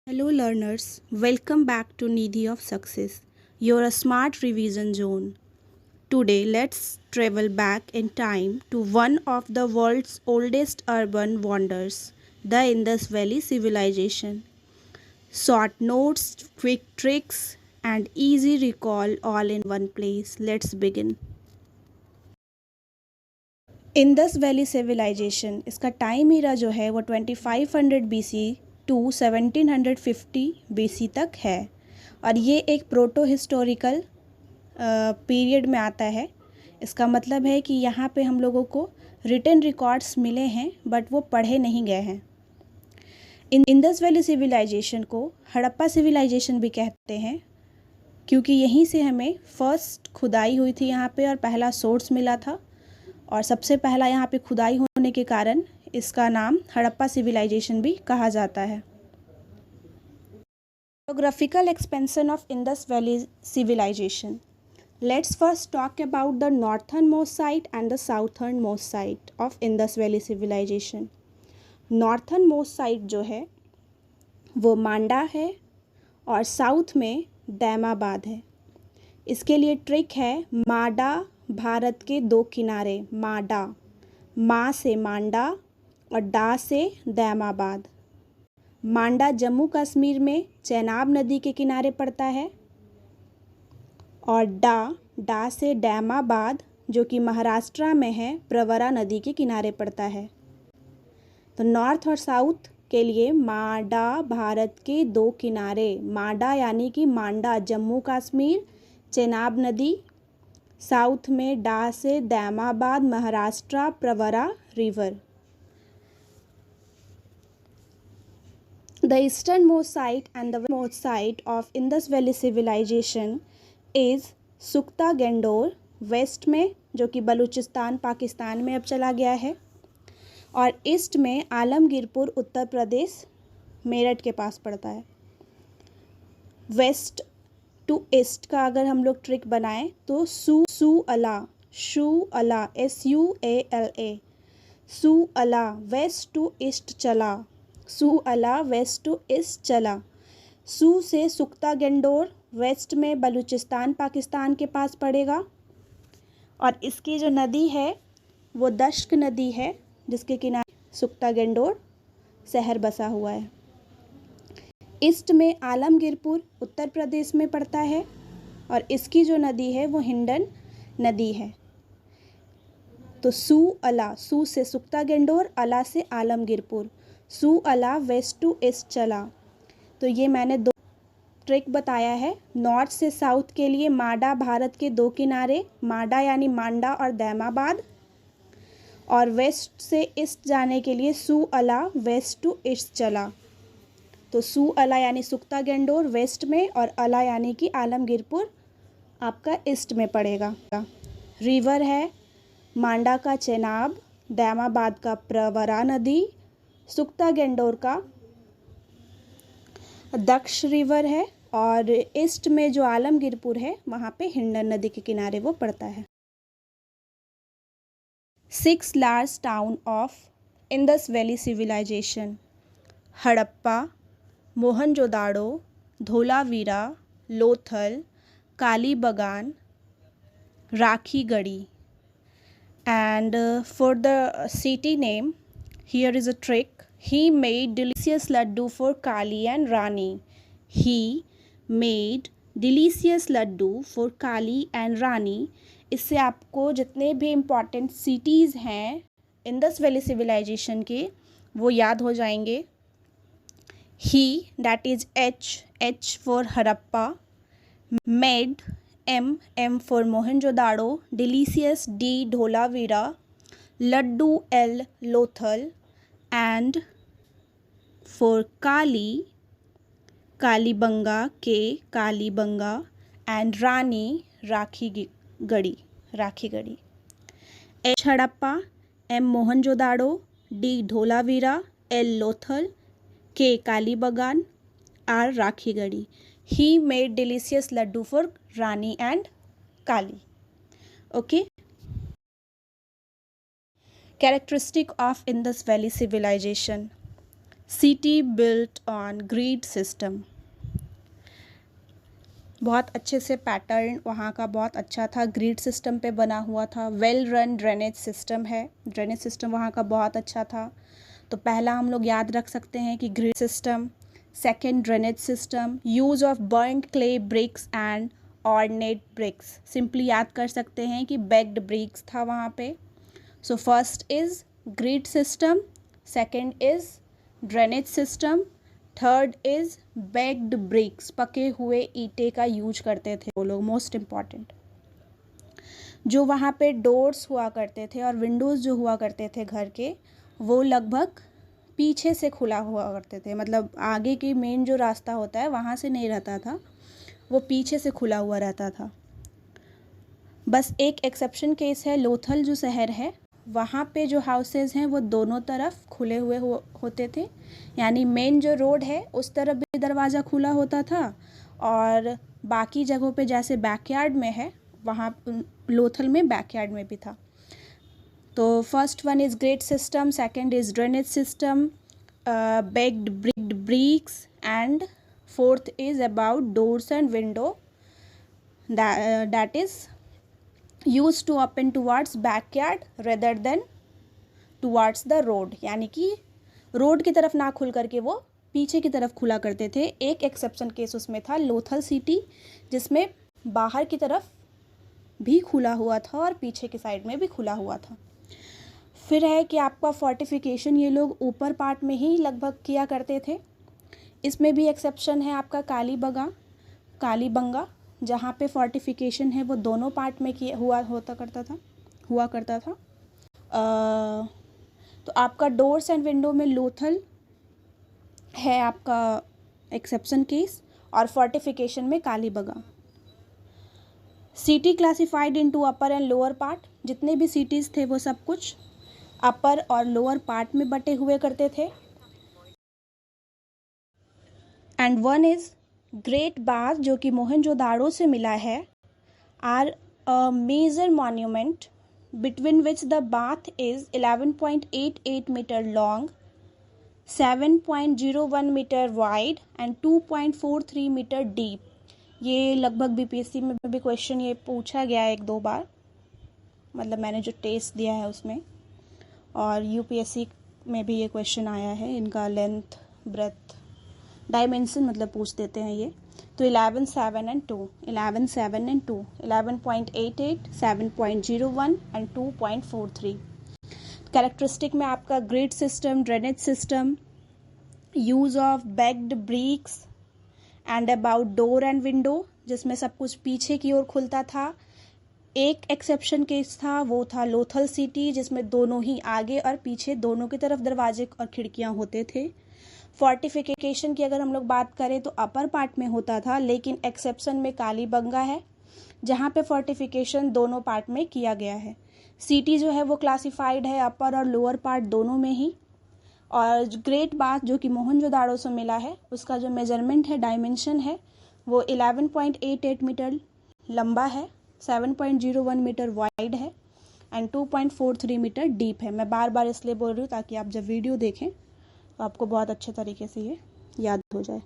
Hello, learners. Welcome back to Nidhi of Success, your smart revision zone. Today, let's travel back in time to one of the world's oldest urban wonders, the Indus Valley Civilization. Short notes, quick tricks, and easy recall all in one place. Let's begin. Indus valley civilisation, इसका time era जो है वो 2500 BC to 1750 BC तक है और ये एक proto historical period में आता है। इसका मतलब है कि यहाँ पे हम लोगों को रिटन रिकॉर्ड्स मिले हैं बट वो पढ़े नहीं गए हैं। इंदस वैली सिविलाइजेशन को हड़प्पा सिविलाइजेशन भी कहते हैं क्योंकि यहीं से हमें फर्स्ट खुदाई हुई थी यहाँ पे और पहला सोर्स मिला था और सबसे पहला यहाँ पे खुदाई होने के कारण इसका नाम हड़प्पा सिविलाइजेशन भी कहा जाता है। Geographical expansion of Indus Valley civilization. Let's first talk about the northernmost site and the southernmost site of Indus Valley civilization. Northernmost site जो है वो मांडा है और साउथ में दैमाबाद है। इसके लिए ट्रिक है माडा भारत के दो किनारे, माडा, मा से मांडा और डा से दैमाबाद। मांडा जम्मू कश्मीर में चेनाब नदी के किनारे पड़ता है और डा से डैमाबाद जो कि महाराष्ट्र में है प्रवरा नदी के किनारे पड़ता है। तो नॉर्थ और साउथ के लिए माडा भारत के दो किनारे, माडा यानी कि मांडा जम्मू कश्मीर, चेनाब नदी, साउथ में डा से Daimabad Maharashtra Pravara river. The easternmost site and the westernmost site of Indus Valley civilization is Sutkagan Dor, west में जो कि बलूचिस्तान पाकिस्तान में अब चला गया है और ईस्ट में आलमगीरपुर उत्तर प्रदेश मेरठ के पास पड़ता है। वेस्ट टू ईस्ट का अगर हम लोग ट्रिक बनाएं तो सू अला SUALA, सू अला वेस्ट टू ईस्ट चला, सू अला वेस्ट टू ईस्ट चला। सू से सुक्ता गेंडोर वेस्ट में बलूचिस्तान पाकिस्तान के पास पड़ेगा और इसकी जो नदी है वो दश्क नदी है जिसके किनारे सुक्ता गेंडोर शहर बसा हुआ है। ईस्ट में आलमगीरपुर उत्तर प्रदेश में पड़ता है और इसकी जो नदी है वो हिंडन नदी है। तो सू अला, सू से सुक्ता गेंडोर, अला से आलमगीरपुर, सू अला वेस्ट टू ईस्ट चला। तो ये मैंने दो ट्रिक बताया है। नॉर्थ से साउथ के लिए माडा भारत के दो किनारे, माडा यानी मांडा और दैमाबाद, और वेस्ट से ईस्ट जाने के लिए सू अला वेस्ट टू ईस्ट चला। तो सू अला यानी सुक्ता गेंडोर वेस्ट में और अला यानी कि आलमगीरपुर आपका ईस्ट में पड़ेगा। रिवर है मांडा का चेनाब, दैमाबाद का प्रवरा नदी, सुक्ता गेंडोर का दक्ष रिवर है और ईस्ट में जो आलमगीरपुर है वहाँ पे हिंडन नदी के किनारे वो पड़ता है। 6 large town of Indus valley civilization: Harappa, Mohenjodaro, Dholavira, Lothal, Kalibangan, Rakhigarhi. And for the city name, here is a trick. He made delicious laddu for Kali and Rani. He made delicious laddu for Kali and Rani. इससे आपको जितने भी इम्पॉर्टेंट सिटीज़ हैं Indus valley civilisation के वो याद हो जाएंगे। He, that is H for Harappa, made M for Mohenjodaro, delicious D Dholavira, laddu L Lothal, and for Kali, Kalibangan K Kalibangan, and rani Rakhigarhi. H Harappa, M Mohenjodaro, D Dholavira, L Lothal, K Kalibangan, R Rakhigarhi. He made delicious laddu for Rani and Kali. Okay. Characteristic of Indus Valley civilization: city built on grid system, बहुत अच्छे से pattern वहाँ का बहुत अच्छा था, grid system पे बना हुआ था। वेल रन ड्रेनेज सिस्टम है, ड्रेनेज सिस्टम वहाँ का बहुत अच्छा था। तो पहला हम लोग याद रख सकते हैं कि grid system. Second, drainage system, use of burnt clay bricks and ordinate bricks, simply याद कर सकते हैं कि बेक्ड ब्रिक्स था वहाँ पे। So first is grid system, second is drainage system, third is baked bricks, पके हुए ईंटे का यूज करते थे वो लोग, मोस्ट इम्पॉर्टेंट। जो वहाँ पे डोर्स हुआ करते थे और विंडोज़ जो हुआ करते थे घर के, वो लगभग पीछे से खुला हुआ करते थे, मतलब आगे की मेन जो रास्ता होता है वहाँ से नहीं रहता था, वो पीछे से खुला हुआ रहता था। बस एक एक्सेप्शन केस है, लोथल जो शहर है वहाँ पे जो हाउसेज हैं वो दोनों तरफ खुले हुए होते थे, यानी मेन जो रोड है उस तरफ भी दरवाज़ा खुला होता था, और बाकी जगहों पे जैसे बैकयार्ड में है वहाँ लोथल में बैकयार्ड में भी था। तो first one is grid system, second is drainage system, baked bricks, and fourth is about doors and window that is used to open towards backyard rather than towards the road, यानी कि road की तरफ ना खुल करके वो पीछे की तरफ खुला करते थे। एक एक्सेप्शन केस उसमें था लोथल सिटी, जिसमें बाहर की तरफ भी खुला हुआ था और पीछे की साइड में भी खुला हुआ था। फिर है कि आपका फोर्टिफिकेशन ये लोग ऊपर पार्ट में ही लगभग किया करते थे। इसमें भी एक्सेप्शन है आपका कालीबंगा, जहाँ पे फोर्टिफिकेशन है वो दोनों पार्ट में हुआ करता था। तो आपका डोर्स एंड विंडो में लोथल है आपका एक्सेप्शन केस, और फोर्टिफिकेशन में Kalibangan. City classified into upper and lower part, जितने भी सिटीज़ थे वो सब कुछ अपर और लोअर पार्ट में बटे हुए करते थे। And one is great bath, जो कि मोहनजोदाड़ो से मिला है, are a major monument between which the bath is 11.88 meter long, 7.01 meter wide and 2.43 meter deep। ये लगभग बीपीएससी में भी क्वेश्चन ये पूछा गया है एक दो बार, मतलब मैंने जो टेस्ट दिया है उसमें, और यूपीएससी में भी ये क्वेश्चन आया है। इनका लेंथ ब्रेथ डायमेंशन मतलब पूछ देते हैं ये। तो 11, 7 and 2, 11, 7 and 2, 11.88, 7.01 and 2.43। कैरेक्टरिस्टिक में आपका grid system, drainage system, use of baked bricks and about door and window, जिसमें सब कुछ पीछे की ओर खुलता था। एक एक्सेप्शन केस था, वो था लोथल सिटी, जिसमें दोनों ही आगे और पीछे दोनों की तरफ दरवाजे और खिड़कियां होते थे। फोर्टिफिकेशन की अगर हम लोग बात करें तो अपर पार्ट में होता था, लेकिन एक्सेप्शन में कालीबंगा है जहाँ पे फोर्टिफिकेशन दोनों पार्ट में किया गया है। सिटी जो है वो क्लासिफाइड है अपर और लोअर पार्ट दोनों में ही। और ग्रेट बाथ जो कि मोहनजोदाड़ो से मिला है, उसका जो मेजरमेंट है, डायमेंशन है, वो 11.88 मीटर लंबा है, 7.01 मीटर वाइड है एंड 2.43 मीटर डीप है। मैं बार बार इसलिए बोल रही हूँ ताकि आप जब वीडियो देखें तो आपको बहुत अच्छे तरीके से ये याद हो जाए।